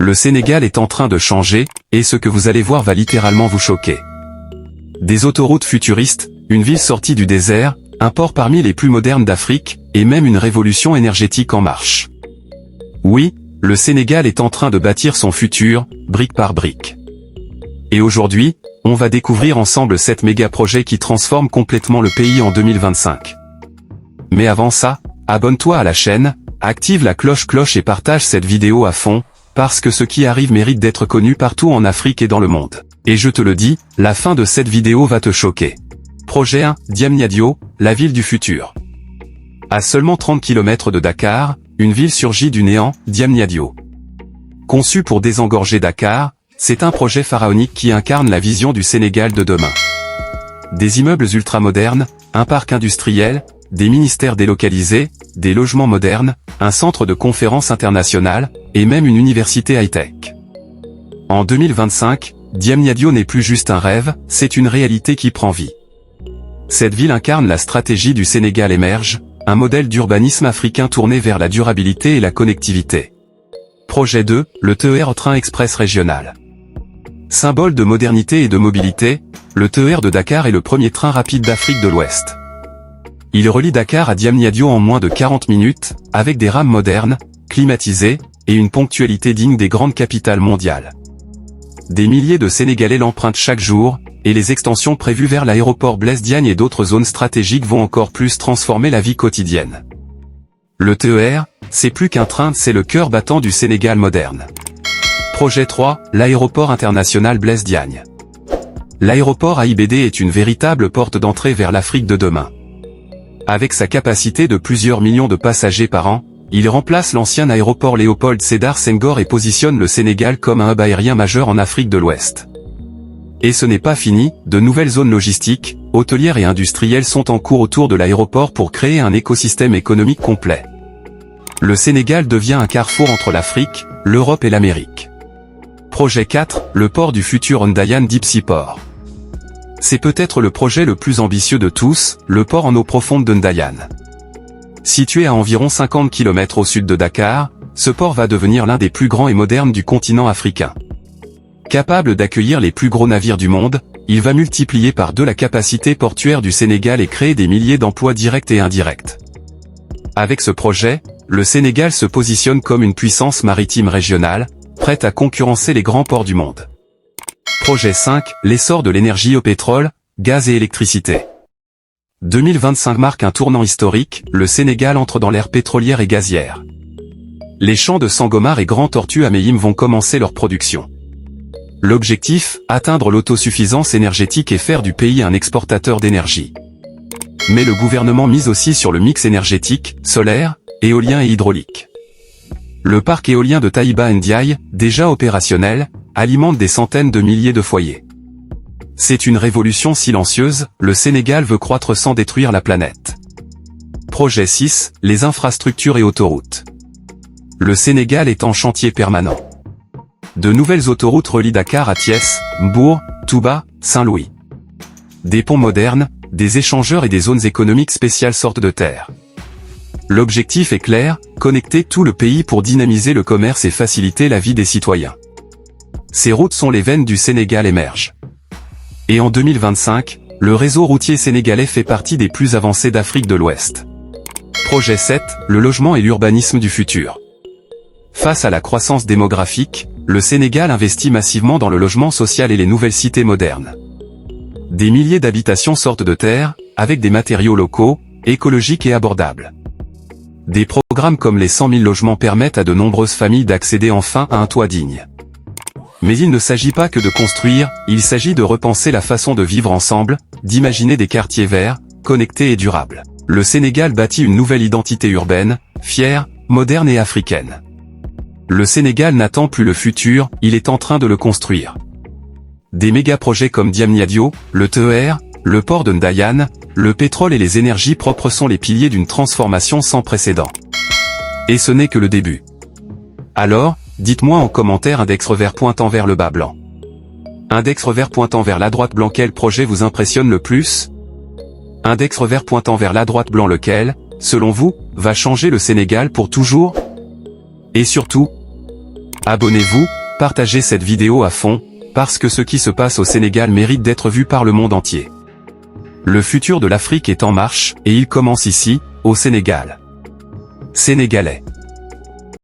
Le Sénégal est en train de changer, et ce que vous allez voir va littéralement vous choquer. Des autoroutes futuristes, une ville sortie du désert, un port parmi les plus modernes d'Afrique, et même une révolution énergétique en marche. Oui, le Sénégal est en train de bâtir son futur, brique par brique. Et aujourd'hui, on va découvrir ensemble 7 méga-projets qui transforment complètement le pays en 2025. Mais avant ça, abonne-toi à la chaîne, active la cloche et partage cette vidéo à fond, parce que ce qui arrive mérite d'être connu partout en Afrique et dans le monde. Et je te le dis, la fin de cette vidéo va te choquer. Projet 1, Diamniadio, la ville du futur. À seulement 30 km de Dakar, une ville surgit du néant, Diamniadio. Conçu pour désengorger Dakar, c'est un projet pharaonique qui incarne la vision du Sénégal de demain. Des immeubles ultramodernes, un parc industriel, des ministères délocalisés, des logements modernes, un centre de conférences internationales, et même une université high-tech. En 2025, Diamniadio n'est plus juste un rêve, c'est une réalité qui prend vie. Cette ville incarne la stratégie du Sénégal émerge, un modèle d'urbanisme africain tourné vers la durabilité et la connectivité. Projet 2, le TER Train Express Régional. Symbole de modernité et de mobilité, le TER de Dakar est le premier train rapide d'Afrique de l'Ouest. Il relie Dakar à Diamniadio en moins de 40 minutes, avec des rames modernes, climatisées, et une ponctualité digne des grandes capitales mondiales. Des milliers de Sénégalais l'empruntent chaque jour, et les extensions prévues vers l'aéroport Blaise Diagne et d'autres zones stratégiques vont encore plus transformer la vie quotidienne. Le TER, c'est plus qu'un train, c'est le cœur battant du Sénégal moderne. Projet 3, l'aéroport international Blaise Diagne. L'aéroport AIBD est une véritable porte d'entrée vers l'Afrique de demain. Avec sa capacité de plusieurs millions de passagers par an, il remplace l'ancien aéroport Léopold Sédar Senghor et positionne le Sénégal comme un hub aérien majeur en Afrique de l'Ouest. Et ce n'est pas fini, de nouvelles zones logistiques, hôtelières et industrielles sont en cours autour de l'aéroport pour créer un écosystème économique complet. Le Sénégal devient un carrefour entre l'Afrique, l'Europe et l'Amérique. Projet 4, le port du futur Ndayane Deep Sea Port. C'est peut-être le projet le plus ambitieux de tous, le port en eau profonde de Ndayane. Situé à environ 50 km au sud de Dakar, ce port va devenir l'un des plus grands et modernes du continent africain. Capable d'accueillir les plus gros navires du monde, il va multiplier par 2 la capacité portuaire du Sénégal et créer des milliers d'emplois directs et indirects. Avec ce projet, le Sénégal se positionne comme une puissance maritime régionale, prête à concurrencer les grands ports du monde. Projet 5, l'essor de l'énergie au pétrole, gaz et électricité. 2025 marque un tournant historique, le Sénégal entre dans l'ère pétrolière et gazière. Les champs de Sangomar et Grand Tortue à Meyim vont commencer leur production. L'objectif, atteindre l'autosuffisance énergétique et faire du pays un exportateur d'énergie. Mais le gouvernement mise aussi sur le mix énergétique, solaire, éolien et hydraulique. Le parc éolien de Taïba Ndiaye, déjà opérationnel, alimente des centaines de milliers de foyers. C'est une révolution silencieuse, le Sénégal veut croître sans détruire la planète. Projet 6, les infrastructures et autoroutes. Le Sénégal est en chantier permanent. De nouvelles autoroutes relient Dakar à Thiès, Mbour, Touba, Saint-Louis. Des ponts modernes, des échangeurs et des zones économiques spéciales sortent de terre. L'objectif est clair, connecter tout le pays pour dynamiser le commerce et faciliter la vie des citoyens. Ces routes sont les veines du Sénégal émerge. Et en 2025, le réseau routier sénégalais fait partie des plus avancés d'Afrique de l'Ouest. Projet 7, le logement et l'urbanisme du futur. Face à la croissance démographique, le Sénégal investit massivement dans le logement social et les nouvelles cités modernes. Des milliers d'habitations sortent de terre, avec des matériaux locaux, écologiques et abordables. Des programmes comme les 100 000 logements permettent à de nombreuses familles d'accéder enfin à un toit digne. Mais il ne s'agit pas que de construire, il s'agit de repenser la façon de vivre ensemble, d'imaginer des quartiers verts, connectés et durables. Le Sénégal bâtit une nouvelle identité urbaine, fière, moderne et africaine. Le Sénégal n'attend plus le futur, il est en train de le construire. Des méga-projets comme Diamniadio, le TER, le port de Ndayane, le pétrole et les énergies propres sont les piliers d'une transformation sans précédent. Et ce n'est que le début. Alors, dites-moi en commentaire index revers pointant vers le bas blanc. Index revers pointant vers la droite blanc, quel projet vous impressionne le plus? Index revers pointant vers la droite blanc, lequel, selon vous, va changer le Sénégal pour toujours? Et surtout, Abonnez-vous, partagez cette vidéo à fond, parce que ce qui se passe au Sénégal mérite d'être vu par le monde entier. Le futur de l'Afrique est en marche, et il commence ici, au Sénégal. Sénégalais.